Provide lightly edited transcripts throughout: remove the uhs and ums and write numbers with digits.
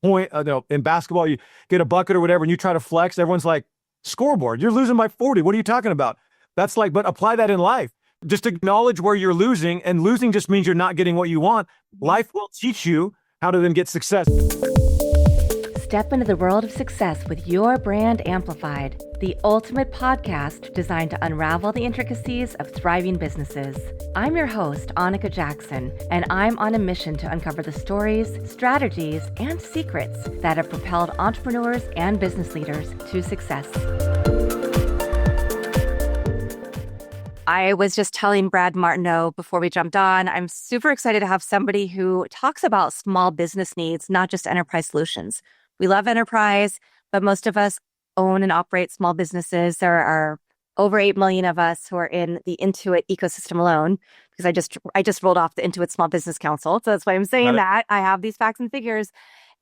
point, in basketball, you get a bucket or whatever, and you try to flex, everyone's like, scoreboard, you're losing by 40. What are you talking about? That's like, but apply that in life. Just acknowledge where you're losing, and losing just means you're not getting what you want. Life will teach you how to then get success. Step into the world of success with your brand amplified, the ultimate podcast designed to unravel the intricacies of thriving businesses. I'm your host, Annika Jackson, and I'm on a mission to uncover the stories, strategies, and secrets that have propelled entrepreneurs and business leaders to success. I was just telling Brad Martineau before we jumped on, I'm super excited to have somebody who talks about small business needs, not just enterprise solutions. We love enterprise, but most of us own and operate small businesses. There are over 8 million of us who are in the Intuit ecosystem alone, because I just rolled off the Intuit Small Business Council. So that's why I'm saying that. I have these facts and figures.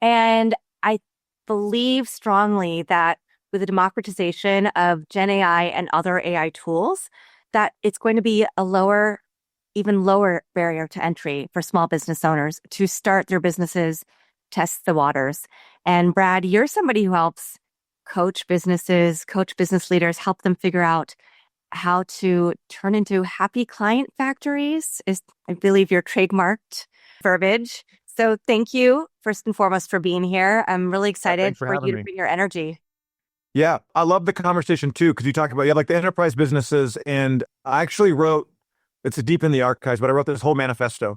And I believe strongly that with the democratization of Gen AI and other AI tools, that it's going to be a even lower barrier to entry for small business owners to start their businesses, test the waters. And Brad, you're somebody who helps coach business leaders, help them figure out how to turn into happy client factories, is, I believe, your trademarked verbiage. So thank you, first and foremost, for being here. I'm really excited for you to bring your energy. Yeah, I love the conversation too, because you talk about, like the enterprise businesses. And I actually wrote, it's deep in the archives, but I wrote this whole manifesto.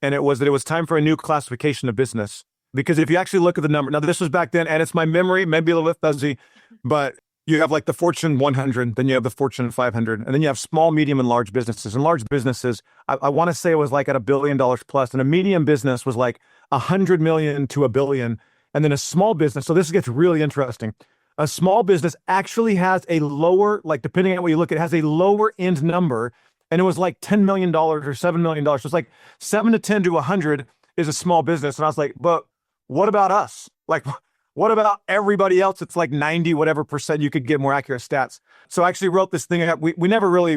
And it was that it was time for a new classification of business. Because if you actually look at the number, now this was back then, and it's my memory, maybe a little bit fuzzy, but you have like the Fortune 100, then you have the Fortune 500, and then you have small, medium, and large businesses. And large businesses, I want to say it was like at $1 billion plus, and a medium business was like 100 million to $1 billion. And then a small business, so this gets really interesting. A small business actually has a lower, like depending on what you look at, it has a lower end number. And it was like $10 million or $7 million. So it's like 7 to 10 to 100 is a small business. And I was like, but what about us? Like, what about everybody else? It's like 90, whatever percent. You could get more accurate stats. So I actually wrote this thing. We never really,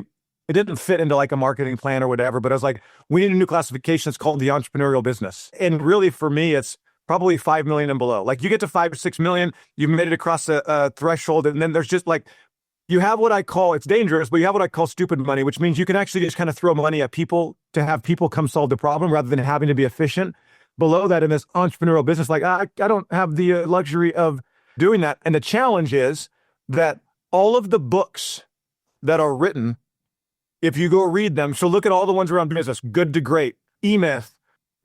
it didn't fit into like a marketing plan or whatever, but I was like, we need a new classification. It's called the entrepreneurial business. And really for me, it's probably 5 million and below. Like you get to 5 or 6 million, you've made it across a threshold. And then there's just like, you have what I call, it's dangerous, but you have what I call stupid money, which means you can actually just kind of throw money at people to have people come solve the problem rather than having to be efficient. Below that in this entrepreneurial business, like I don't have the luxury of doing that. And the challenge is that all of the books that are written, if you go read them, so look at all the ones around business, Good to Great, E-Myth.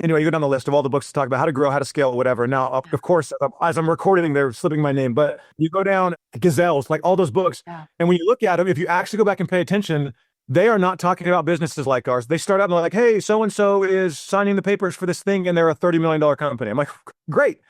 Anyway, you go down the list of all the books to talk about how to grow, how to scale, whatever. Now, of course, as I'm recording, they're slipping my name, but you go down Gazelles, like all those books. Yeah. And when you look at them, if you actually go back and pay attention, they are not talking about businesses like ours. They start out and they're like, hey, so-and-so is signing the papers for this thing, and they're a $30 million company. I'm like, great.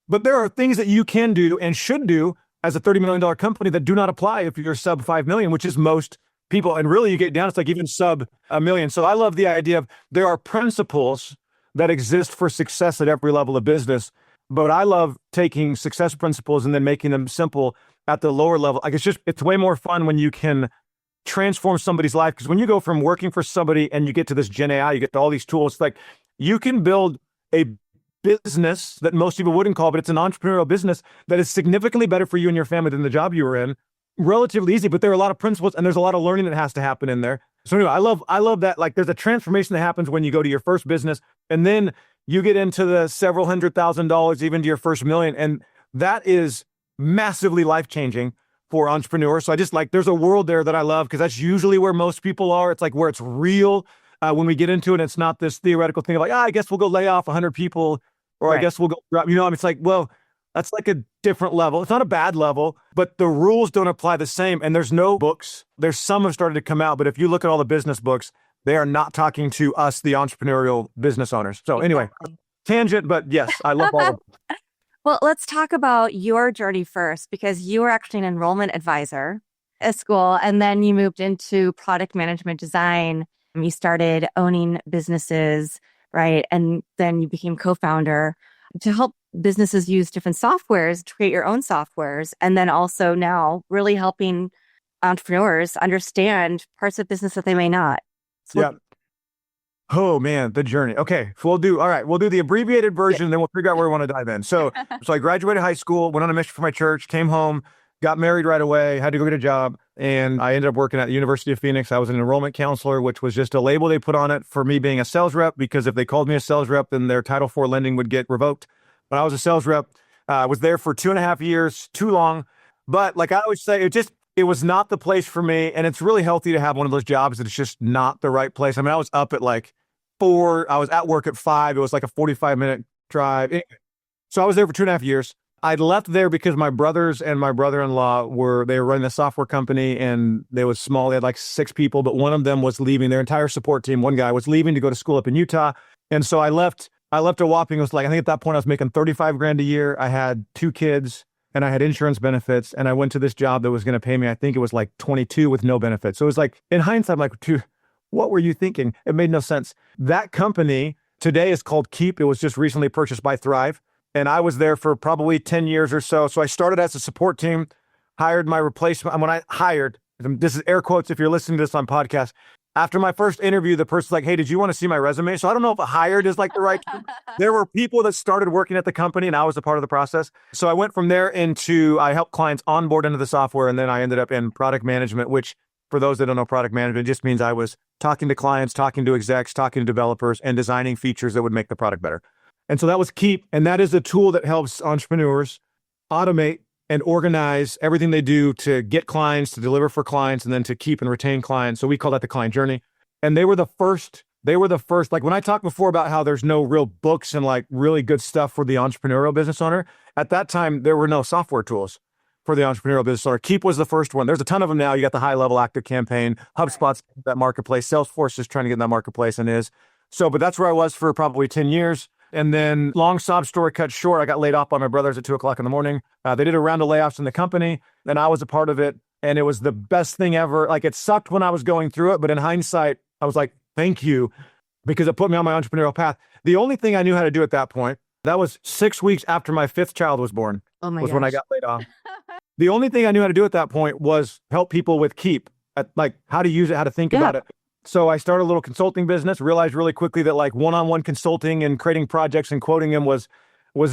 But there are things that you can do and should do as a $30 million company that do not apply if you're sub 5 million, which is most people. And really you get down, it's like even sub 1 million. So I love the idea of there are principles that exist for success at every level of business. But I love taking success principles and then making them simple at the lower level. Like it's way more fun when you can transform somebody's life. Because when you go from working for somebody and you get to this Gen AI, you get to all these tools, like you can build a business that most people wouldn't call, but it's an entrepreneurial business that is significantly better for you and your family than the job you were in. Relatively easy, but there are a lot of principles and there's a lot of learning that has to happen in there. So anyway, I love that. Like there's a transformation that happens when you go to your first business and then you get into the several $100,000, even to your first million. And that is massively life-changing for entrepreneurs. So I just like, there's a world there that I love because that's usually where most people are. It's like where it's real. When we get into it, it's not this theoretical thing of like, I guess we'll go lay off 100 people or right. I guess we'll go, it's like, well, that's like a different level. It's not a bad level, but the rules don't apply the same. And there's no books. There's some have started to come out, but if you look at all the business books, they are not talking to us, the entrepreneurial business owners. So anyway, tangent, but yes, I love all of them. Well, let's talk about your journey first, because you were actually an enrollment advisor at school, and then you moved into product management design. You started owning businesses, right? And then you became co-founder to help businesses use different softwares to create your own softwares. And then also now really helping entrepreneurs understand parts of business that they may not. So yeah. Oh man, the journey. Okay, so we'll do the abbreviated version, then we'll figure out where we want to dive in. So I graduated high school, went on a mission for my church, came home, got married right away, had to go get a job, and I ended up working at the University of Phoenix. I was an enrollment counselor, which was just a label they put on it for me being a sales rep, because if they called me a sales rep, then their Title IV lending would get revoked. But I was a sales rep. I was there for 2.5 years, too long. But like I always say, it was not the place for me. And it's really healthy to have one of those jobs that it's just not the right place. I mean, I was up at like 4, I was at work at 5. It was like a 45-minute drive. Anyway, so I was there for 2.5 years. I left there because my brothers and my brother-in-law they were running a software company, and they was small. They had like 6 people, but one of them was leaving. Their entire support team, one guy was leaving to go to school up in Utah. And so I left a whopping, it was like, I think at that point I was making 35 grand a year. I had 2 kids and I had insurance benefits, and I went to this job that was going to pay me, I think it was like 22 with no benefits. So it was like, in hindsight, I'm like, dude, what were you thinking? It made no sense. That company today is called Keep. It was just recently purchased by Thrive. And I was there for probably 10 years or so. So I started as a support team, hired my replacement. And when I hired, this is air quotes if you're listening to this on podcast, after my first interview, the person's like, hey, did you want to see my resume? So I don't know if hired is like the right term. There were people that started working at the company, and I was a part of the process. So I went from there I helped clients onboard into the software. And then I ended up in product management, which for those that don't know, product management just means I was talking to clients, talking to execs, talking to developers, and designing features that would make the product better. And so that was Keep. And that is a tool that helps entrepreneurs automate and organize everything they do to get clients, to deliver for clients, and then to keep and retain clients. So we call that the client journey. And they were the first, like when I talked before about how there's no real books and like really good stuff for the entrepreneurial business owner, at that time, there were no software tools for the entrepreneurial business owner. Keep was the first one. There's a ton of them now. You got the high-level active campaign, HubSpot's that marketplace, Salesforce is trying to get in that marketplace and is. So, but that's where I was for probably 10 years. And then long sob story cut short, I got laid off by my brothers at 2:00 in the morning. They did a round of layoffs in the company, and I was a part of it. And it was the best thing ever. Like, it sucked when I was going through it, but in hindsight, I was like, thank you, because it put me on my entrepreneurial path. The only thing I knew how to do at that point, that was 6 weeks after my 5th child was born, was when I got laid off. The only thing I knew how to do at that point was help people with Keep, like how to use it, how to think about it. So I started a little consulting business, realized really quickly that like one-on-one consulting and creating projects and quoting them was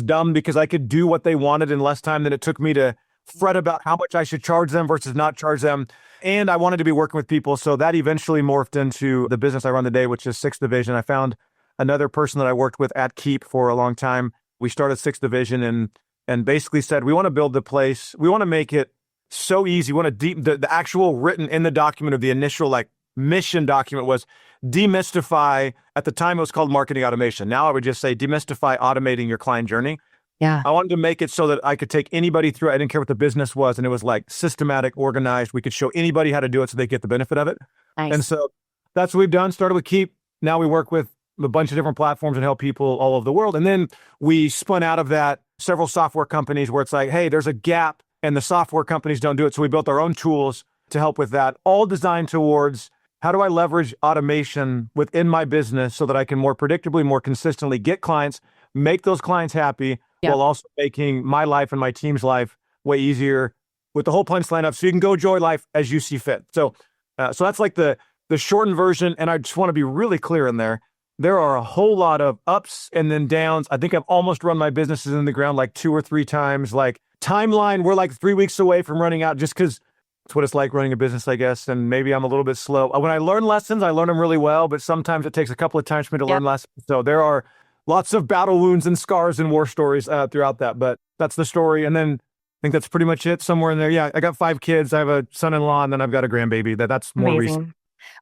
dumb, because I could do what they wanted in less time than it took me to fret about how much I should charge them versus not charge them. And I wanted to be working with people. So that eventually morphed into the business I run today, which is Sixth Division. I found another person that I worked with at Keep for a long time. We started Sixth Division and basically said, we want to build the place. We want to make it so easy. We want to the actual written in the document of the initial like mission document was demystify. At the time, it was called marketing automation. Now I would just say demystify automating your client journey. Yeah. I wanted to make it so that I could take anybody through. I didn't care what the business was. And it was like systematic, organized. We could show anybody how to do it so they get the benefit of it. Nice. And so that's what we've done. Started with Keep. Now we work with a bunch of different platforms and help people all over the world. And then we spun out of that several software companies where it's like, hey, there's a gap and the software companies don't do it. So we built our own tools to help with that, all designed towards how do I leverage automation within my business so that I can more predictably, more consistently get clients, make those clients happy, while also making my life and my team's life way easier with the whole punchline up so you can go enjoy life as you see fit. So that's like the shortened version. And I just want to be really clear in there. There are a whole lot of ups and then downs. I think I've almost run my businesses in the ground like 2 or 3 times. Like timeline, we're like 3 weeks away from running out just because it's what it's like running a business, I guess. And maybe I'm a little bit slow. When I learn lessons, I learn them really well, but sometimes it takes a couple of times for me to learn lessons. So there are lots of battle wounds and scars and war stories throughout that, but that's the story. And then I think that's pretty much it somewhere in there. Yeah, I got 5 kids. I have a son-in-law, and then I've got a grandbaby. That's more recent.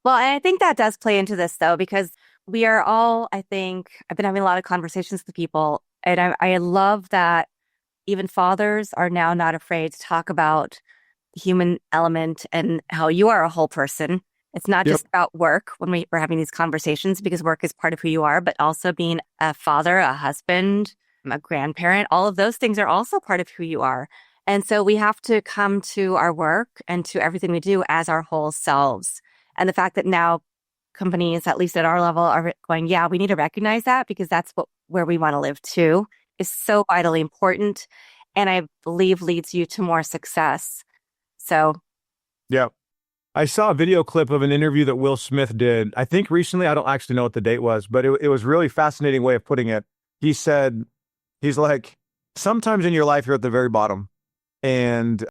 Well, and I think that does play into this, though, because we are all, I think, I've been having a lot of conversations with people, and I love that even fathers are now not afraid to talk about the human element and how you are a whole person. It's not just about work when we're having these conversations, because work is part of who you are, but also being a father, a husband, a grandparent. All of those things are also part of who you are. And so we have to come to our work and to everything we do as our whole selves. And the fact that now companies, at least at our level, are going, yeah, we need to recognize that, because that's where we want to live too, is so vitally important. And I believe leads you to more success. So. Yeah. I saw a video clip of an interview that Will Smith did. I think recently, I don't actually know what the date was, but it was really fascinating way of putting it. He said, he's like, sometimes in your life, you're at the very bottom and,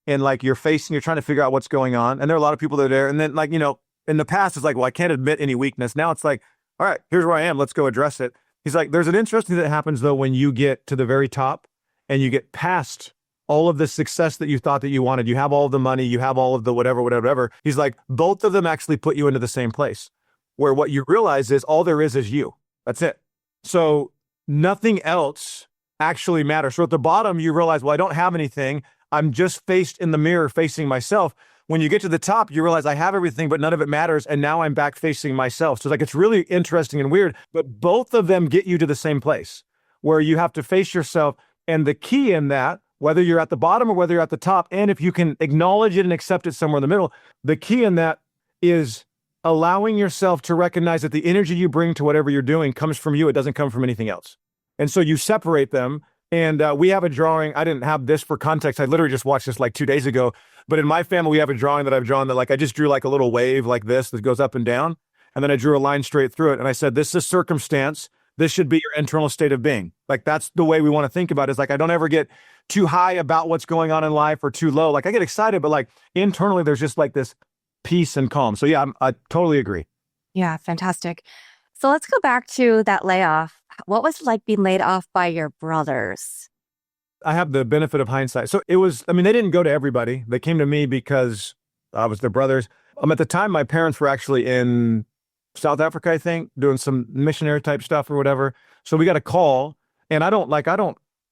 and like you're trying to figure out what's going on. And there are a lot of people that are there. And then like, in the past, it's like, well, I can't admit any weakness. Now it's like, all right, here's where I am. Let's go address it. He's like, there's an interesting thing that happens though, when you get to the very top and you get past all of the success that you thought that you wanted. You have all of the money, you have all of the whatever, whatever, whatever. He's like, both of them actually put you into the same place where what you realize is all there is you. That's it. So nothing else actually matters. So at the bottom, you realize, well, I don't have anything. I'm just faced in the mirror facing myself. When you get to the top, you realize I have everything, but none of it matters. And now I'm back facing myself. So it's like, it's really interesting and weird, but both of them get you to the same place where you have to face yourself. And the key in that, whether you're at the bottom or whether you're at the top, and if you can acknowledge it and accept it somewhere in the middle, the key in that is allowing yourself to recognize that the energy you bring to whatever you're doing comes from you. It doesn't come from anything else. And so you separate them. And we have a drawing. I didn't have this for context. I literally just watched this like 2 days ago. But in my family, we have a drawing that I've drawn that like I just drew like a little wave like this that goes up and down. And then I drew a line straight through it. And I said, this is circumstance. This should be your internal state of being. Like that's the way we want to think about it. Is like I don't ever get too high about what's going on in life or too low. Like I get excited, but like internally there's just like this peace and calm. So yeah, I totally agree. Yeah, fantastic. So let's go back to that layoff. What was it like being laid off by your brothers? I have the benefit of hindsight. So it was, I mean, they didn't go to everybody. They came to me because I was their brothers. At the time, my parents were actually in South Africa, I think, doing some missionary type stuff or whatever. So we got a call and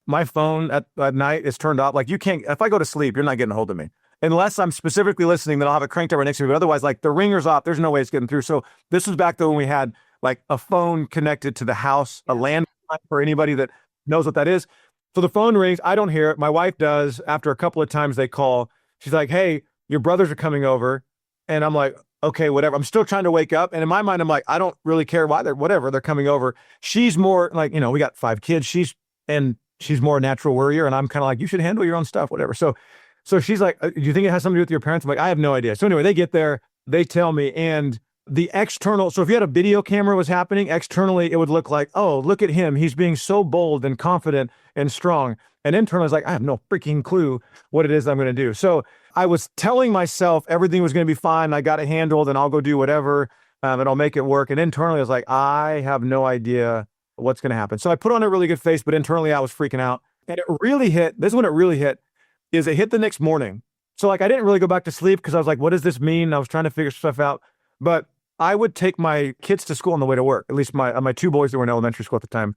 my phone at night is turned off. Like you can't, if I go to sleep, you're not getting a hold of me. Unless I'm specifically listening, then I'll have it cranked up right next to me. But otherwise, like the ringer's off. There's no way it's getting through. So this was back then when we had like a phone connected to the house, a landline for anybody that knows what that is. So the phone rings. I don't hear it. My wife does. After a couple of times they call, she's like, hey, your brothers are coming over. And I'm like, okay, whatever. I'm still trying to wake up. And in my mind, I'm like, I don't really care why they're coming over. She's more like, we got 5 kids. She's more a natural worrier. And I'm kind of like, you should handle your own stuff, whatever. So she's like, do you think it has something to do with your parents? I'm like, I have no idea. So anyway, they get there, they tell me, and the external, so if you had a video camera was happening, externally, it would look like, oh, look at him. He's being so bold and confident and strong. And internally, it's like, I have no freaking clue what it is I'm going to do. So I was telling myself everything was going to be fine. I got it handled and I'll go do whatever and I'll make it work. And internally, I was like, I have no idea what's going to happen. So I put on a really good face, but internally I was freaking out. And it really hit, this is when it really hit, is it hit the next morning. So like, I didn't really go back to sleep because I was like, what does this mean? I was trying to figure stuff out. But I would take my kids to school on the way to work, at least my 2 boys that were in elementary school at the time.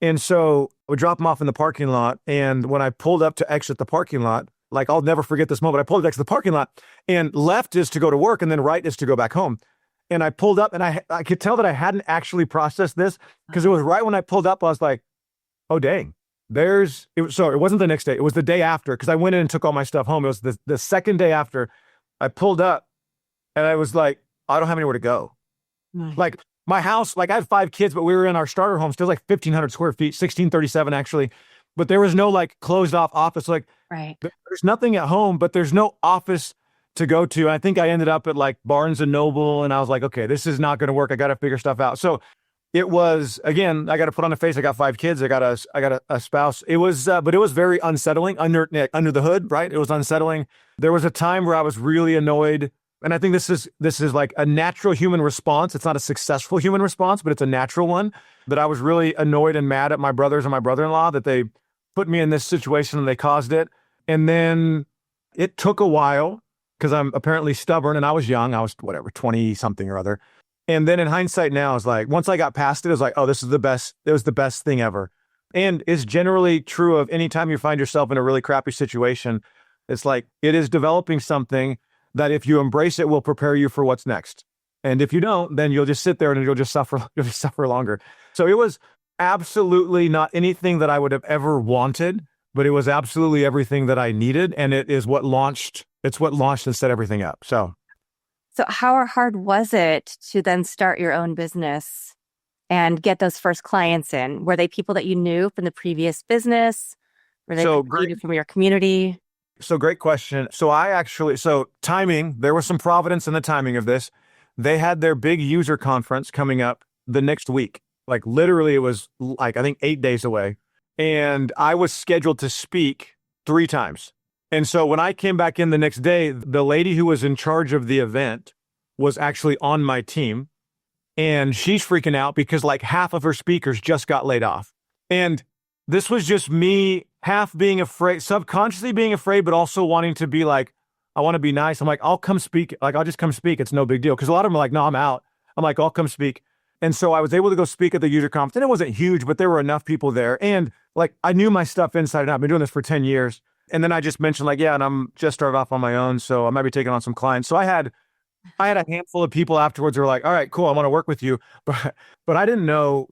And so I would drop them off in the parking lot. And when I pulled up to exit the parking lot, like I'll never forget this moment. I pulled up to exit the parking lot and left is to go to work and then right is to go back home. And I pulled up and I could tell that I hadn't actually processed this because it was right when I pulled up, I was like, oh, dang. So it wasn't the next day. It was the day after because I went in and took all my stuff home. It was the second day after I pulled up and I was like, I don't have anywhere to go. Nice. Like my house, like I had 5 kids, but we were in our starter home, still like 1,500 square feet, 1,637 actually. But there was no like closed off office. Like right. There's nothing at home, but there's no office to go to. I think I ended up at like Barnes and Noble and I was like, okay, this is not going to work. I got to figure stuff out. So it was, again, I got to put on a face. I got 5 kids. I got a spouse. It was, but it was very unsettling under the hood, right? It was unsettling. There was a time where I was really annoyed. And I think this is like a natural human response. It's not a successful human response, but it's a natural one that I was really annoyed and mad at my brothers and my brother-in-law that they put me in this situation and they caused it. And then it took a while because I'm apparently stubborn and I was young. I was 20 something or other. And then in hindsight now, it's like, once I got past it, it was like, oh, this is the best. It was the best thing ever. And it's generally true of any time you find yourself in a really crappy situation. It's like, it is developing something that if you embrace it will prepare you for what's next. And if you don't, then you'll just sit there and you'll just suffer longer. So it was absolutely not anything that I would have ever wanted, but it was absolutely everything that I needed. And it's what launched and set everything up. So how hard was it to then start your own business and get those first clients in? Were they people that you knew from the previous business? Were they people you knew from your community? So great question. So timing, there was some providence in the timing of this. They had their big user conference coming up the next week. Like literally it was like, I think 8 days away. And I was scheduled to speak 3 times. And so when I came back in the next day, the lady who was in charge of the event was actually on my team. And she's freaking out because like half of her speakers just got laid off. And this was just me half being afraid, subconsciously being afraid, but also wanting to be like, I want to be nice. I'm like, I'll come speak. Like, I'll just come speak. It's no big deal. Because a lot of them are like, no, I'm out. I'm like, I'll come speak. And so I was able to go speak at the user conference. And it wasn't huge, but there were enough people there. And like, I knew my stuff inside and out. I've been doing this for 10 years. And then I just mentioned like, yeah, and I'm just started off on my own. So I might be taking on some clients. So I had a handful of people afterwards who were like, all right, cool. I want to work with you. But I didn't know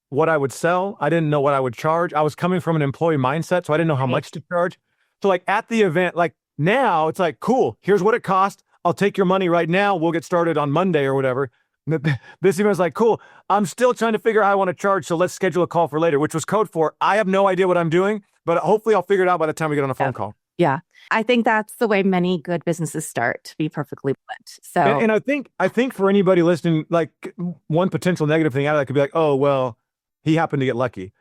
what I would sell. I didn't know what I would charge. I was coming from an employee mindset, so I didn't know how much to charge. So like at the event, like now it's like, cool, here's what it cost. I'll take your money right now. We'll get started on Monday or whatever. This event was like, cool, I'm still trying to figure out how I want to charge. So let's schedule a call for later, which was code for, I have no idea what I'm doing, but hopefully I'll figure it out by the time we get on a phone call. Yeah. I think that's the way many good businesses start, to be perfectly blunt. So, and I think for anybody listening, like one potential negative thing out of that could be like, oh, well, he happened to get lucky.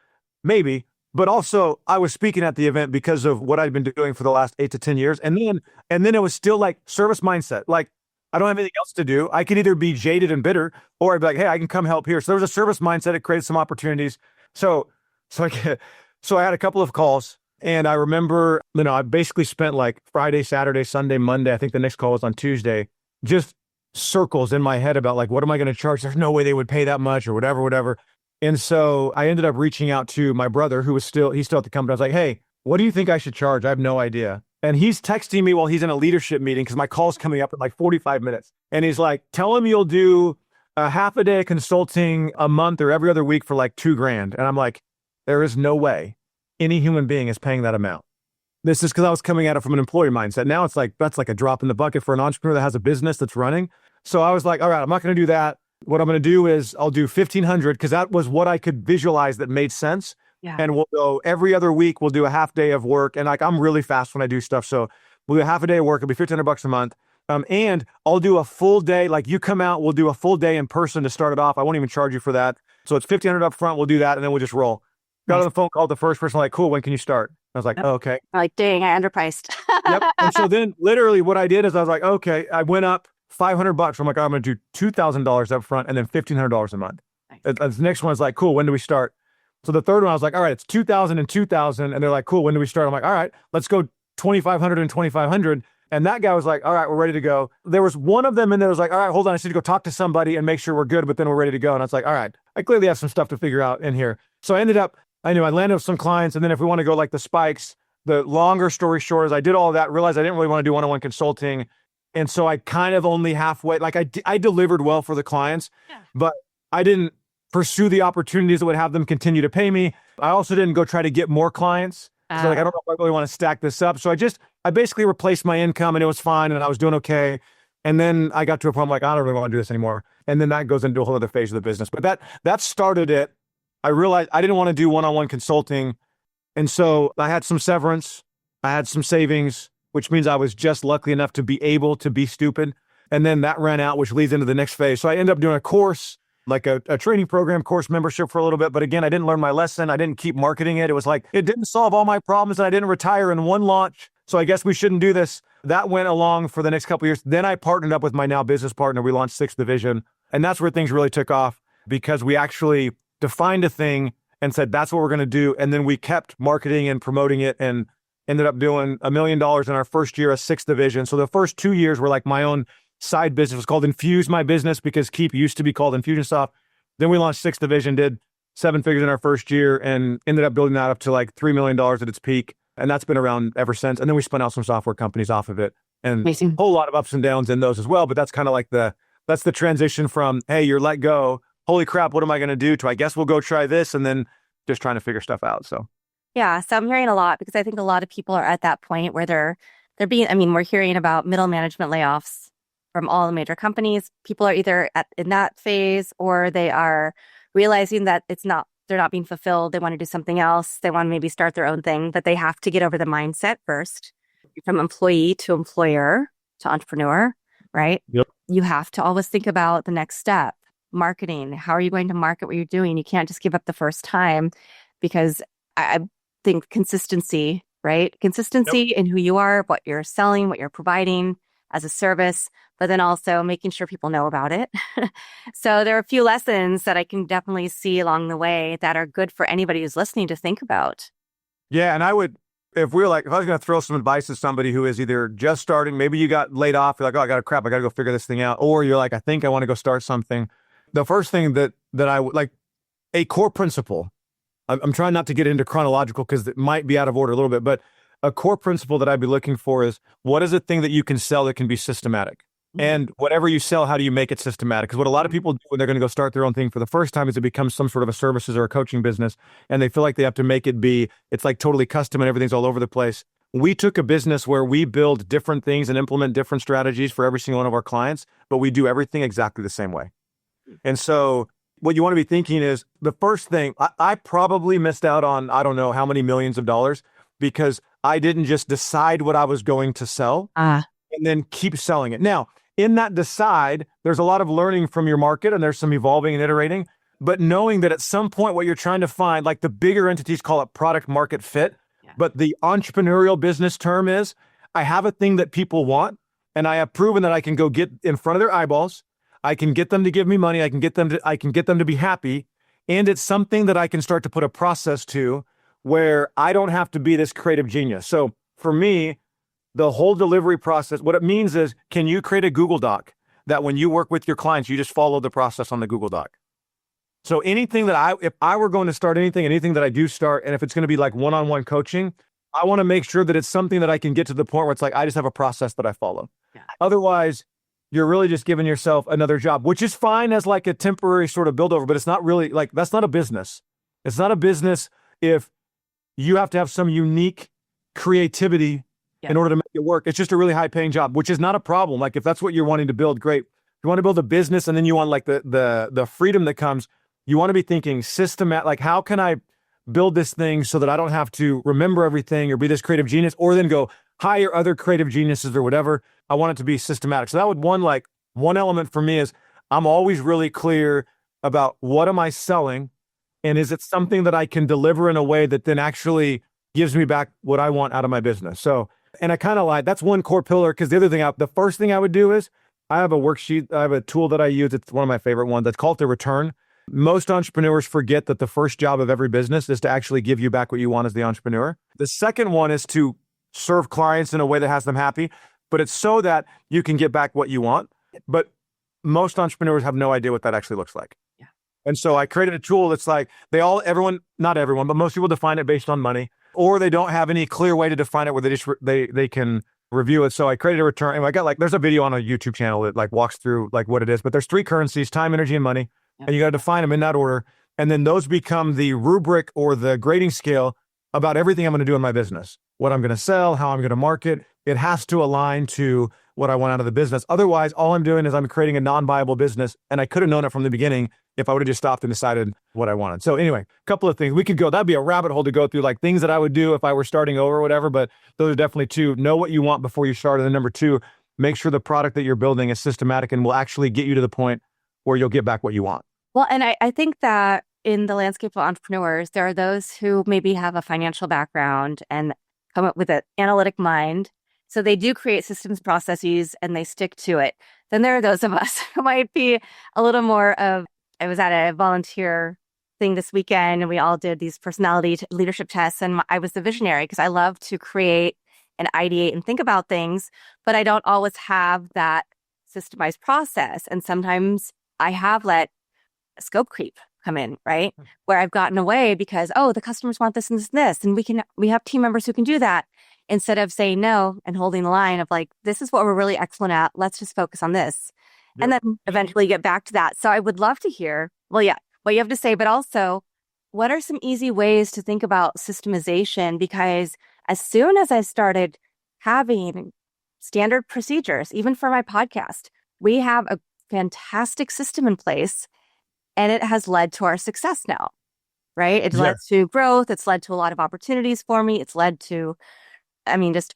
Maybe. But also I was speaking at the event because of what I'd been doing for the last 8 to 10 years. And then it was still like service mindset. Like I don't have anything else to do. I can either be jaded and bitter or I'd be like, hey, I can come help here. So there was a service mindset. It created some opportunities. So I had a couple of calls and I remember, I basically spent like Friday, Saturday, Sunday, Monday. I think the next call was on Tuesday, just circles in my head about like, what am I going to charge? There's no way they would pay that much or whatever. And so I ended up reaching out to my brother he's still at the company. I was like, hey, what do you think I should charge? I have no idea. And he's texting me while he's in a leadership meeting because my call's coming up in like 45 minutes. And he's like, tell him you'll do a half a day consulting a month or every other week for like $2,000. And I'm like, there is no way any human being is paying that amount. This is because I was coming at it from an employee mindset. Now it's like, that's like a drop in the bucket for an entrepreneur that has a business that's running. So I was like, all right, I'm not going to do that. What I'm going to do is I'll do 1,500 because that was what I could visualize that made sense. yeah. And we'll go every other week. We'll do a half day of work. And like, I'm really fast when I do stuff. So we'll do a half a day of work. It'll be $1,500 a month. And I'll do a full day. Like you come out, we'll do a full day in person to start it off. I won't even charge you for that. So it's $1,500 up front. We'll do that. And then we'll just roll. Got on the phone, called the first person, like, cool, when can you start? I was like, oh, okay. Like, dang, I underpriced. Yep. And so then literally what I did is I was like, okay, I went up $500. I'm like, I'm going to do $2,000 up front and then $1,500 a month. Nice. The next one is like, cool, when do we start? So the third one, I was like, all right, it's 2,000 and 2,000. And they're like, cool, when do we start? I'm like, all right, let's go 2,500 and 2,500. And that guy was like, all right, we're ready to go. There was one of them in there was like, all right, hold on, I need to go talk to somebody and make sure we're good, but then we're ready to go. And I was like, all right, I clearly have some stuff to figure out in here. So I landed with some clients. And then if we want to go like the spikes, the longer story short is I did all of that, realized I didn't really want to do one-on-one consulting. And so I kind of only halfway, like I delivered well for the clients, but I didn't pursue the opportunities that would have them continue to pay me. I also didn't go try to get more clients. So like, I don't know if I really want to stack this up. So I basically replaced my income and it was fine and I was doing okay. And then I got to a point like, I don't really want to do this anymore. And then that goes into a whole other phase of the business. But that started it. I realized I didn't want to do one-on-one consulting. And so I had some severance. I had some savings, which means I was just lucky enough to be able to be stupid. And then that ran out, which leads into the next phase. So I ended up doing a course, like a training program, course membership for a little bit. But again, I didn't learn my lesson. I didn't keep marketing it. It was like, it didn't solve all my problems and I didn't retire in one launch. So I guess we shouldn't do this. That went along for the next couple of years. Then I partnered up with my now business partner. We launched 6th Division. And that's where things really took off because we actually defined a thing and said, that's what we're going to do. And then we kept marketing and promoting it and ended up doing $1 million in our first year of 6th Division. So the first 2 years were like my own side business. It was called Infuse My Business because Keep used to be called Infusionsoft. Then we launched 6th Division, did 7 figures in our first year and ended up building that up to like $3 million at its peak. And that's been around ever since. And then we spun out some software companies off of it and a whole lot of ups and downs in those as well. But that's kind of like that's the transition from, hey, you're let go. Holy crap, what am I going to do? To I guess we'll go try this and then just trying to figure stuff out. So yeah, so I'm hearing a lot because I think a lot of people are at that point where they're we're hearing about middle management layoffs from all the major companies. People are either in that phase or they are realizing that it's not they're not being fulfilled. They want to do something else. They want to maybe start their own thing, but they have to get over the mindset first from employee to employer to entrepreneur, right? Yep. You have to always think about the next step. Marketing. How are you going to market what you're doing? You can't just give up the first time because I think consistency, right? Consistency in who you are, what you're selling, what you're providing as a service, but then also making sure people know about it. So there are a few lessons that I can definitely see along the way that are good for anybody who's listening to think about. Yeah. And if I was going to throw some advice to somebody who is either just starting, maybe you got laid off, you're like, oh, I got to go figure this thing out. Or you're like, I think I want to go start something. The first thing that I would like, a core principle, I'm trying not to get into chronological because it might be out of order a little bit, but a core principle that I'd be looking for is what is a thing that you can sell that can be systematic? And whatever you sell, how do you make it systematic? Because what a lot of people do when they're going to go start their own thing for the first time is it becomes some sort of a services or a coaching business. And they feel like they have to make it it's like totally custom and everything's all over the place. We took a business where we build different things and implement different strategies for every single one of our clients, but we do everything exactly the same way. And so what you want to be thinking is the first thing, I probably missed out on, I don't know how many millions of dollars because I didn't just decide what I was going to sell and then keep selling it. Now, in that decide, there's a lot of learning from your market and there's some evolving and iterating, but knowing that at some point what you're trying to find, like the bigger entities call it product market fit, but the entrepreneurial business term is I have a thing that people want and I have proven that I can go get in front of their eyeballs. I can get them to give me money. I can get them to be happy. And it's something that I can start to put a process to where I don't have to be this creative genius. So for me, the whole delivery process, what it means is, can you create a Google Doc that when you work with your clients, you just follow the process on the Google Doc? So anything if I were going to start anything that I do start, and if it's going to be like one-on-one coaching, I want to make sure that it's something that I can get to the point where it's like, I just have a process that I follow. Yeah. Otherwise, you're really just giving yourself another job, which is fine as like a temporary sort of build over, but it's not really like, that's not a business. It's not a business if you have to have some unique creativity in order to make it work. It's just a really high paying job, which is not a problem. Like if that's what you're wanting to build, great. If you want to build a business and then you want like the freedom that comes, you want to be thinking systematic, like how can I build this thing so that I don't have to remember everything or be this creative genius or then go hire other creative geniuses or whatever. I want it to be systematic. So that would one element for me is I'm always really clear about what am I selling and is it something that I can deliver in a way that then actually gives me back what I want out of my business. So, and I kind of like, that's one core pillar because the other thing, the first thing I would do is I have a worksheet, I have a tool that I use. It's one of my favorite ones that's called the return. Most entrepreneurs forget that the first job of every business is to actually give you back what you want as the entrepreneur. The second one is to serve clients in a way that has them happy, but it's so that you can get back what you want. But most entrepreneurs have no idea what that actually looks like. Yeah. And so I created a tool that's like not everyone, but most people define it based on money, or they don't have any clear way to define it where they can review it. So I created a return and I got there's a video on a YouTube channel that walks through what it is, but there's 3 currencies, time, energy, and money. Yeah. And you got to define them in that order. And then those become the rubric or the grading scale about everything I'm going to do in my business, what I'm going to sell, how I'm going to market. It has to align to what I want out of the business. Otherwise, all I'm doing is I'm creating a non-viable business. And I could have known it from the beginning if I would have just stopped and decided what I wanted. So anyway, a couple of things that'd be a rabbit hole to go through, things that I would do if I were starting over or whatever. But those are definitely 2. Know what you want before you start. And then number 2, make sure the product that you're building is systematic and will actually get you to the point where you'll get back what you want. Well, and I think that in the landscape of entrepreneurs, there are those who maybe have a financial background and come up with an analytic mind. So they do create systems, processes, and they stick to it. Then there are those of us who might be a little more of, I was at a volunteer thing this weekend and we all did these personality leadership tests. And I was the visionary because I love to create and ideate and think about things, but I don't always have that systemized process. And sometimes I have let scope creep come in, right? Where I've gotten away because, the customers want this and this and this. And we have team members who can do that instead of saying no and holding the line of this is what we're really excellent at. Let's just focus on this. Yep. And then eventually get back to that. So I would love to hear, what you have to say, but also what are some easy ways to think about systemization? Because as soon as I started having standard procedures, even for my podcast, we have a fantastic system in place. And it has led to our success now. right? It led Yes. to growth. It's led to a lot of opportunities for me. It's led to, just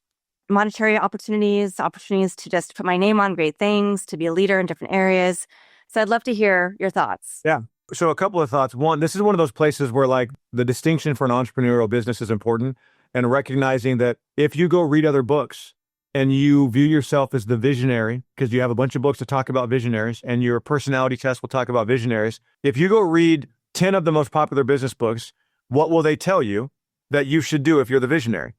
monetary opportunities to just put my name on great things, to be a leader in different areas. So I'd love to hear your thoughts. Yeah. So a couple of thoughts. One, this is one of those places where like the distinction for an entrepreneurial business is important, and recognizing that if you go read other books and you view yourself as the visionary, because you have a bunch of books to talk about visionaries and your personality test will talk about visionaries. If you go read 10 of the most popular business books, what will they tell you that you should do if you're the visionary?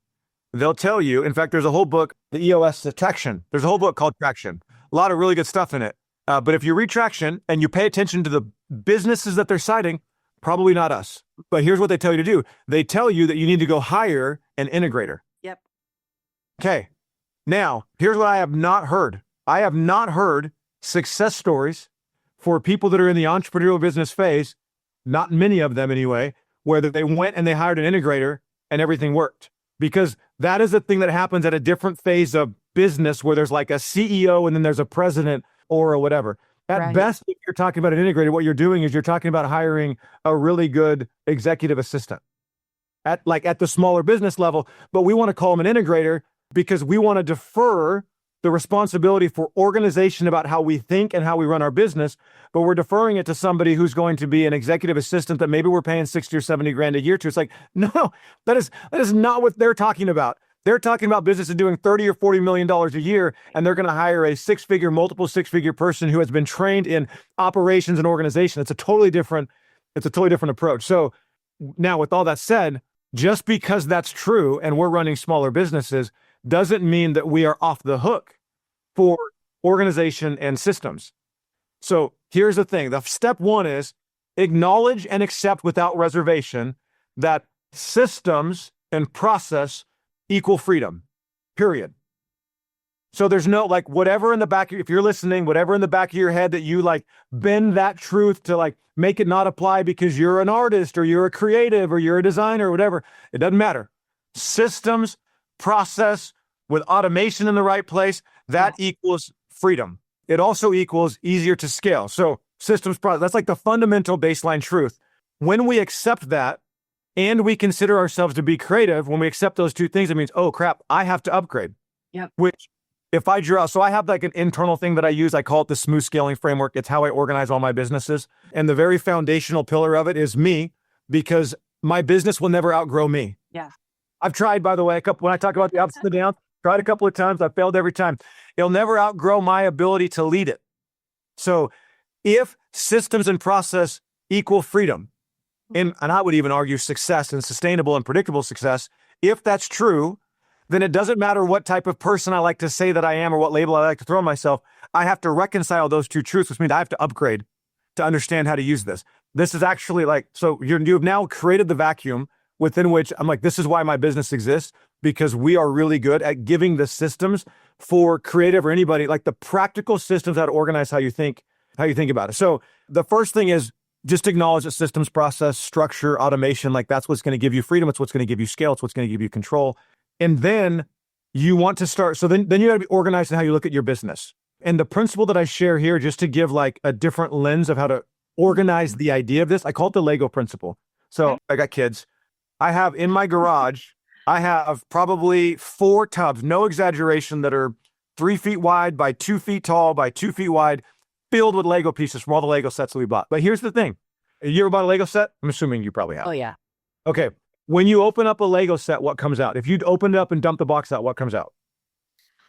They'll tell you, in fact, there's a whole book, the EOS Traction. There's a whole book called Traction. A lot of really good stuff in it. But if you read Traction and you pay attention to the businesses that they're citing, probably not us. But here's what they tell you to do. They tell you that you need to go hire an integrator. Yep. Okay. Now, here's what I have not heard. I have not heard success stories for people that are in the entrepreneurial business phase, not many of them anyway, where they went and they hired an integrator and everything worked. Because that is a thing that happens at a different phase of business where there's like a CEO and then there's a president or whatever. At best, if you're talking about an integrator, what you're doing is you're talking about hiring a really good executive assistant at the smaller business level. But we want to call them an integrator because we want to defer the responsibility for organization about how we think and how we run our business. But we're deferring it to somebody who's going to be an executive assistant that maybe we're paying 60 or 70 grand a year to. It's like, no, that is not what they're talking about. They're talking about businesses doing 30 or 40 million dollars a year, and they're going to hire a multiple six-figure person who has been trained in operations and organization. It's a totally different approach. So now, with all that said, just because that's true and we're running smaller businesses doesn't mean that we are off the hook for organization and systems. So here's the thing. The step one is acknowledge and accept without reservation that systems and process equal freedom, period. So there's no whatever in the back, if you're listening, whatever in the back of your head that you bend that truth to make it not apply because you're an artist or you're a creative or you're a designer or whatever, it doesn't matter. Systems, process with automation in the right place, that equals freedom. It also equals easier to scale. So systems, process, that's the fundamental baseline truth. When we accept that, and we consider ourselves to be creative, when we accept those two things, it means, oh crap, I have to upgrade. Yep. Which if I draw, so I have an internal thing that I use. I call it the smooth scaling framework. It's how I organize all my businesses. And the very foundational pillar of it is me, because my business will never outgrow me. Yeah. I've tried, by the way, when I talk about the ups and the downs, tried a couple of times. I failed every time. It'll never outgrow my ability to lead it. So if systems and process equal freedom, and I would even argue success and sustainable and predictable success, if that's true, then it doesn't matter what type of person I like to say that I am or what label I like to throw on myself. I have to reconcile those two truths, which means I have to upgrade to understand how to use this. This is actually so you've now created the vacuum within which I'm this is why my business exists, because we are really good at giving the systems for creative or anybody, the practical systems how to organize how you think about it. So the first thing is just acknowledge that systems, process, structure, automation, that's what's going to give you freedom. It's what's going to give you scale. It's what's going to give you control. And then you want to start. So then you got to be organized in how you look at your business. And the principle that I share here, just to give a different lens of how to organize the idea of this, I call it the Lego principle. So I got kids. I have in my garage, I have probably 4 tubs, no exaggeration, that are 3 feet wide by 2 feet tall by 2 feet wide, filled with Lego pieces from all the Lego sets that we bought. But here's the thing. You ever bought a Lego set? I'm assuming you probably have. Oh, yeah. Okay. When you open up a Lego set, what comes out? If you open it up and dump the box out, what comes out?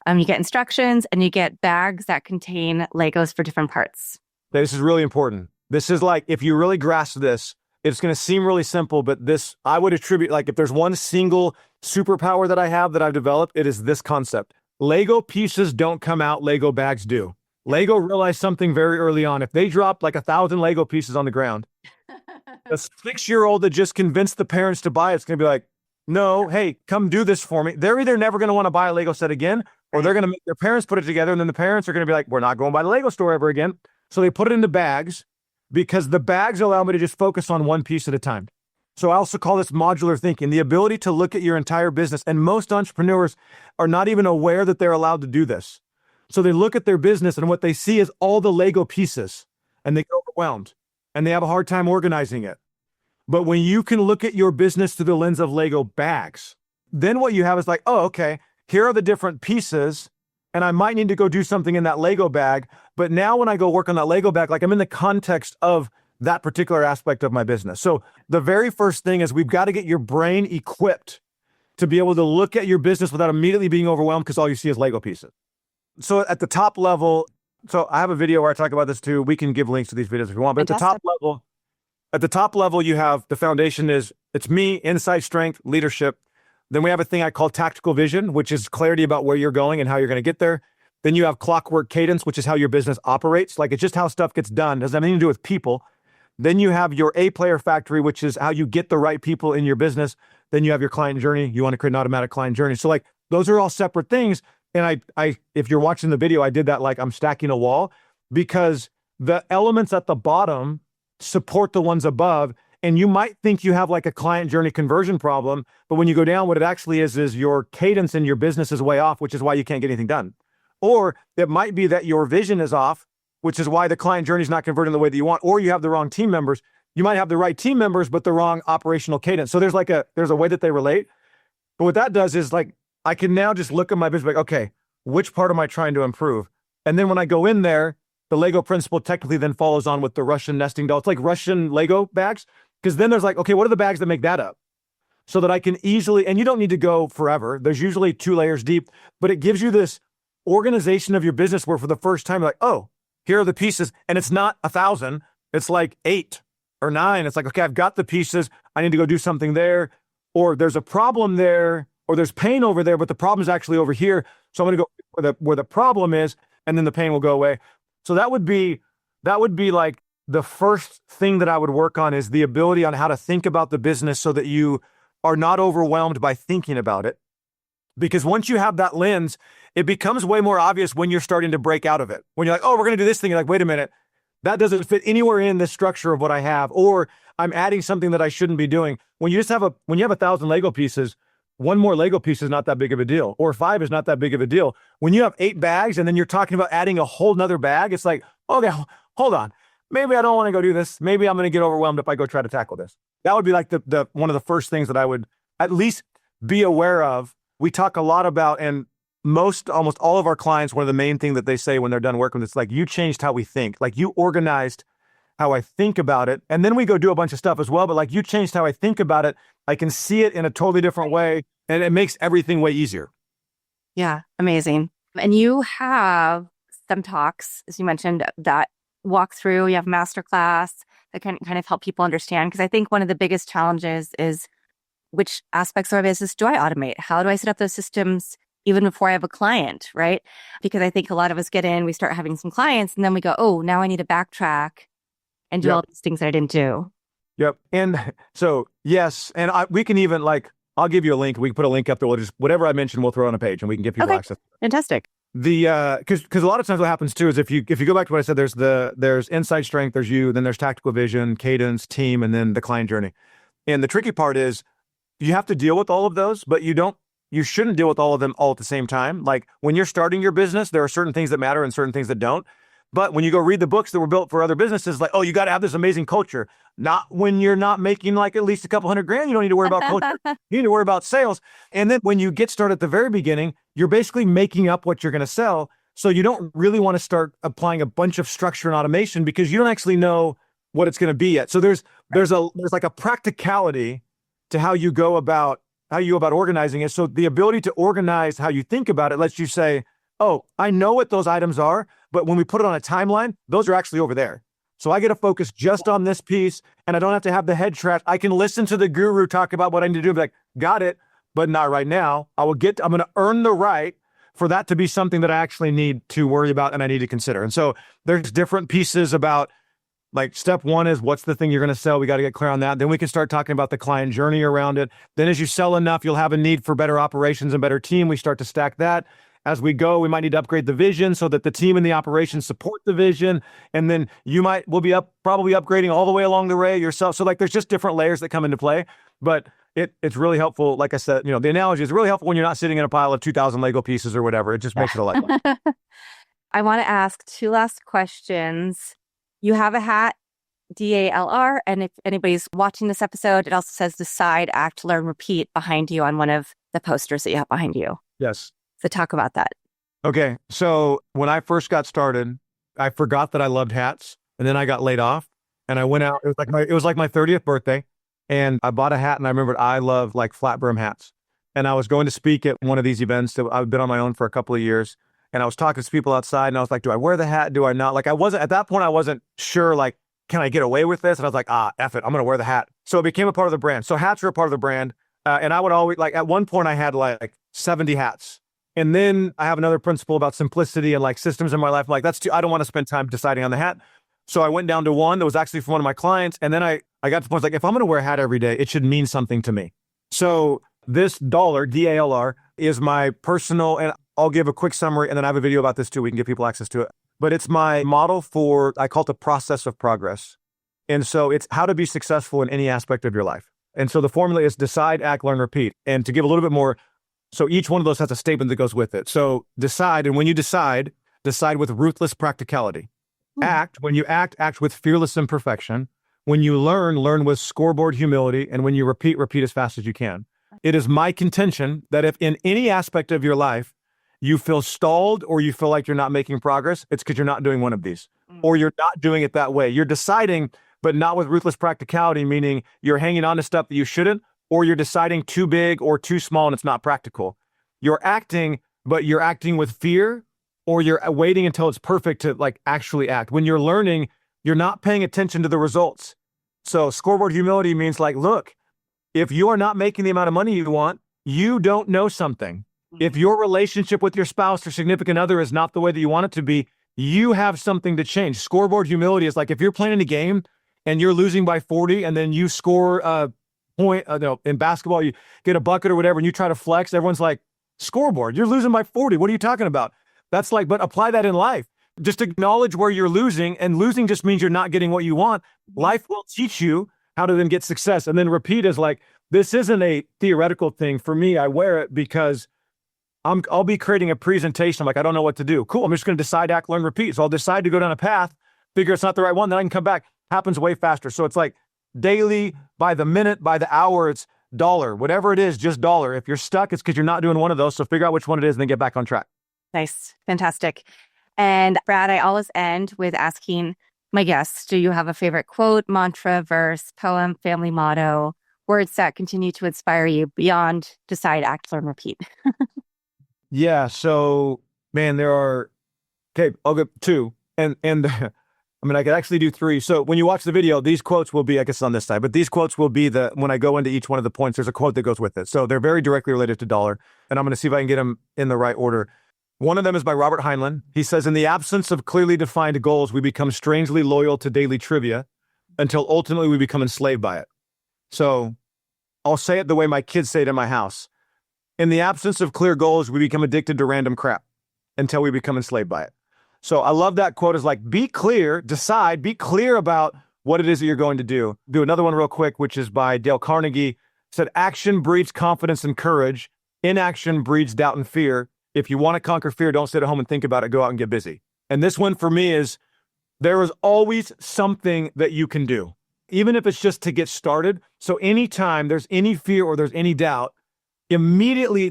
You get instructions and you get bags that contain Legos for different parts. This is really important. This is if you really grasp this, it's going to seem really simple, but this, I would attribute, if there's one single superpower that I have that I've developed, it is this concept. Lego pieces don't come out, Lego bags do. Lego realized something very early on. If they dropped 1,000 Lego pieces on the ground, a 6-year-old that just convinced the parents to buy it's going to be no, hey, come do this for me. They're either never going to want to buy a Lego set again, or they're going to make their parents put it together, and then the parents are going to be we're not going by the Lego store ever again. So they put it into bags because the bags allow me to just focus on one piece at a time. So I also call this modular thinking, the ability to look at your entire business. And most entrepreneurs are not even aware that they're allowed to do this. So they look at their business and what they see is all the Lego pieces, and they get overwhelmed and they have a hard time organizing it. But when you can look at your business through the lens of Lego bags, then what you have is like, oh, okay, here are the different pieces, and I might need to go do something in that Lego bag. But now when I go work on that Lego bag, like I'm in the context of that particular aspect of my business. So the very first thing is we've got to get your brain equipped to be able to look at your business without immediately being overwhelmed because all you see is Lego pieces. So at the top level, so I have a video where I talk about this too. We can give links to these videos if you want, but at the top level, you have the foundation is it's me, insight, strength, leadership. Then we have a thing I call tactical vision, which is clarity about where you're going and how you're going to get there. Then you have clockwork cadence, which is how your business operates. Like it's just how stuff gets done. It doesn't have anything to do with people. Then you have your A player factory, which is how you get the right people in your business. Then you have your client journey. You want to create an automatic client journey. So like those are all separate things. And I, if you're watching the video, I did that like I'm stacking a wall because the elements at the bottom support the ones above. And you might think you have like a client journey conversion problem, but when you go down, what it actually is your cadence in your business is way off, which is why you can't get anything done. Or it might be that your vision is off, which is why the client journey is not converting the way that you want, or you have the wrong team members. You might have the right team members, but the wrong operational cadence. So there's a way that they relate. But what that does is like, I can now just look at my business like, okay, which part am I trying to improve? And then when I go in there, the Lego principle technically then follows on with the Russian nesting doll. It's like Russian Lego bags. Because then there's like, okay, what are the bags that make that up? So that I can easily, and you don't need to go forever. There's usually 2 layers deep, but it gives you this organization of your business where for the first time, you're like, oh, here are the pieces. And it's not 1,000, it's like 8 or 9. It's like, okay, I've got the pieces. I need to go do something there. Or there's a problem there, or there's pain over there, but the problem is actually over here. So I'm going to go where the problem is, and then the pain will go away. So that would be like, the first thing that I would work on is the ability on how to think about the business so that you are not overwhelmed by thinking about it. Because once you have that lens, it becomes way more obvious when you're starting to break out of it. When you're like, oh, we're going to do this thing. You're like, wait a minute, that doesn't fit anywhere in this structure of what I have, or I'm adding something that I shouldn't be doing. When you have 1,000 Lego pieces, one more Lego piece is not that big of a deal, or 5 is not that big of a deal. When you have 8 bags and then you're talking about adding a whole nother bag, it's like, okay, hold on. Maybe I don't want to go do this. Maybe I'm going to get overwhelmed if I go try to tackle this. That would be like the one of the first things that I would at least be aware of. We talk a lot about, and almost all of our clients, one of the main things that they say when they're done working with it's like, you changed how we think. Like you organized how I think about it. And then we go do a bunch of stuff as well. But like you changed how I think about it. I can see it in a totally different way. And it makes everything way easier. Yeah, amazing. And you have some talks, as you mentioned, that walk through, you have masterclass that can kind of help people understand. Because I think one of the biggest challenges is which aspects of our business do I automate? How do I set up those systems even before I have a client, right? Because I think a lot of us get in, we start having some clients, and then we go, oh, now I need to backtrack and do all these things that I didn't do. Yep. And so, yes. And we can even I'll give you a link. We can put a link up there. We'll just, whatever I mentioned, we'll throw on a page and we can give people access. Fantastic. Because a lot of times what happens too is if you go back to what I said, there's insight, strength, there's you, then there's tactical vision, cadence, team, and then the client journey. And the tricky part is you have to deal with all of those, but you shouldn't deal with all of them all at the same time. Like when you're starting your business, there are certain things that matter and certain things that don't. But when you go read the books that were built for other businesses, like, oh, you got to have this amazing culture. Not when you're not making like at least a couple $100,000, you don't need to worry about culture. You need to worry about sales. And then when you get started at the very beginning, you're basically making up what you're going to sell. So you don't really want to start applying a bunch of structure and automation because you don't actually know what it's going to be yet. So there's like a practicality to how you go about organizing it. So the ability to organize how you think about it lets you say, oh, I know what those items are, but when we put it on a timeline, those are actually over there. So I get to focus just on this piece and I don't have to have the head trash. I can listen to the guru talk about what I need to do and be like, got it, but not right now. I'm going to earn the right for that to be something that I actually need to worry about and I need to consider. And so there's different pieces about like step 1 is what's the thing you're going to sell? We got to get clear on that. Then we can start talking about the client journey around it. Then as you sell enough, you'll have a need for better operations and better team. We start to stack that. As we go, we might need to upgrade the vision so that the team and the operations support the vision. And then we'll be probably upgrading all the way along the way yourself. So like there's just different layers that come into play, but it's really helpful. Like I said, the analogy is really helpful when you're not sitting in a pile of 2,000 Lego pieces or whatever. It just makes it a lot fun. I want to ask 2 last questions. You have a hat DALR. And if anybody's watching this episode, it also says decide, act, learn, repeat behind you on one of the posters that you have behind you. Yes. So talk about that. Okay. So when I first got started, I forgot that I loved hats, and then I got laid off, and I went out. It was like my 30th birthday, and I bought a hat, and I remembered I love like flat brim hats. And I was going to speak at one of these events that I've been on my own for a couple of years. And I was talking to people outside, and I was like, do I wear the hat? Do I not? Like, at that point, I wasn't sure, like, can I get away with this? And I was like, F it, I'm going to wear the hat. So it became a part of the brand. So hats are a part of the brand. And I would always, like, at one point I had like 70 hats. And then I have another principle about simplicity and like systems in my life. I'm like, that's too, I don't want to spend time deciding on the hat. So I went down to one that was actually from one of my clients. And then I got to the point, like, if I'm going to wear a hat every day, it should mean something to me. So this DALR, DALR, is my personal, and I'll give a quick summary, and then I have a video about this too. We can give people access to it. But it's my model for, I call it the process of progress. And so it's how to be successful in any aspect of your life. And so the formula is decide, act, learn, repeat. And to give a little bit more, so each one of those has a statement that goes with it. So decide, and when you decide with ruthless practicality. Act, when you act with fearless imperfection. When you learn with scoreboard humility. And when you repeat as fast as you can. It is my contention that if in any aspect of your life you feel stalled or you feel like you're not making progress, it's because you're not doing one of these, or you're not doing it that way. You're deciding, but not with ruthless practicality, meaning you're hanging on to stuff that you shouldn't, or you're deciding too big or too small and it's not practical. You're acting, but you're acting with fear, or you're waiting until it's perfect to like actually act. When you're learning, you're not paying attention to the results. So scoreboard humility means like, look, if you are not making the amount of money you want, you don't know something. If your relationship with your spouse or significant other is not the way that you want it to be, you have something to change. Scoreboard humility is like if you're playing a game and you're losing by 40 and then you score a point, in basketball, you get a bucket or whatever, and you try to flex, everyone's like, scoreboard, you're losing by 40. What are you talking about? That's like, but apply that in life. Just acknowledge where you're losing, and losing just means you're not getting what you want. Life will teach you how to then get success. And then repeat is like, this isn't a theoretical thing. For me, I wear it because I'll be creating a presentation. I'm like, I don't know what to do. Cool. I'm just going to decide, act, learn, repeat. So I'll decide to go down a path, figure it's not the right one, then I can come back. Happens way faster. So it's like daily, by the minute, by the hour, it's dollar. Whatever it is, just dollar. If you're stuck, it's because you're not doing one of those. So figure out which one it is and then get back on track. Nice. Fantastic. And Brad, I always end with asking my guests, do you have a favorite quote, mantra, verse, poem, family motto, words that continue to inspire you beyond decide, act, learn, repeat? Yeah. So, man, there are, okay, I'll go two. And I mean, I could actually do three. So when you watch the video, these quotes will be, I guess on this side, but these quotes will be when I go into each one of the points, there's a quote that goes with it. So they're very directly related to dollar. And I'm going to see if I can get them in the right order. One of them is by Robert Heinlein. He says, in the absence of clearly defined goals, we become strangely loyal to daily trivia until ultimately we become enslaved by it. So I'll say it the way my kids say it in my house. In the absence of clear goals, we become addicted to random crap until we become enslaved by it. So I love that quote is like, be clear, decide, be clear about what it is that you're going to do. Do another one real quick, which is by Dale Carnegie. It said, action breeds confidence and courage. Inaction breeds doubt and fear. If you want to conquer fear, don't sit at home and think about it. Go out and get busy. And this one for me is, there is always something that you can do, even if it's just to get started. So anytime there's any fear or there's any doubt, immediately,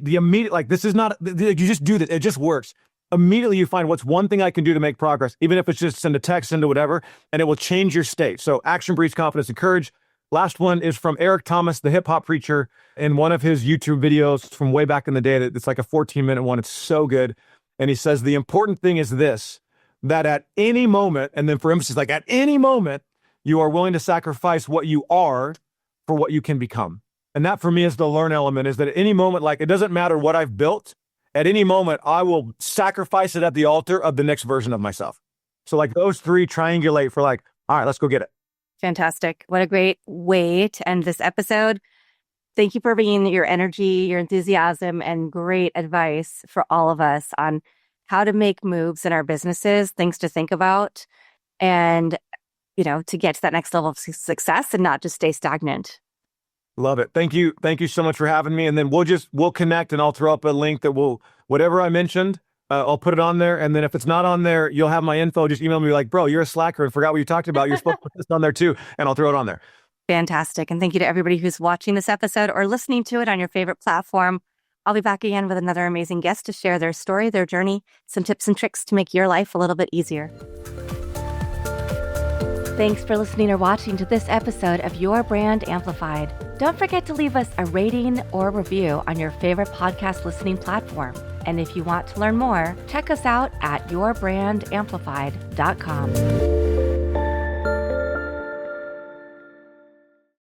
like this is not, you just do this. It just works. Immediately you find what's one thing I can do to make progress, even if it's just send a text, send a whatever, and it will change your state. So action breeds confidence and courage. Last one is from Eric Thomas, the hip hop preacher, in one of his YouTube videos from way back in the day. It's like a 14-minute one. It's so good. And he says, the important thing is this, that at any moment, and then for emphasis, like at any moment, you are willing to sacrifice what you are for what you can become. And that for me is the learn element, is that at any moment, like it doesn't matter what I've built, at any moment, I will sacrifice it at the altar of the next version of myself. So like those three triangulate for like, all right, let's go get it. Fantastic. What a great way to end this episode. Thank you for bringing your energy, your enthusiasm, and great advice for all of us on how to make moves in our businesses, things to think about, and, to get to that next level of success and not just stay stagnant. Love it. Thank you. Thank you so much for having me. And then we'll connect, and I'll throw up a link that whatever I mentioned, I'll put it on there. And then if it's not on there, you'll have my info. Just email me like, bro, you're a slacker and forgot what you talked about. You're supposed to put this on there too. And I'll throw it on there. Fantastic. And thank you to everybody who's watching this episode or listening to it on your favorite platform. I'll be back again with another amazing guest to share their story, their journey, some tips and tricks to make your life a little bit easier. Thanks for listening or watching to this episode of Your Brand Amplified. Don't forget to leave us a rating or review on your favorite podcast listening platform. And if you want to learn more, check us out at yourbrandamplified.com.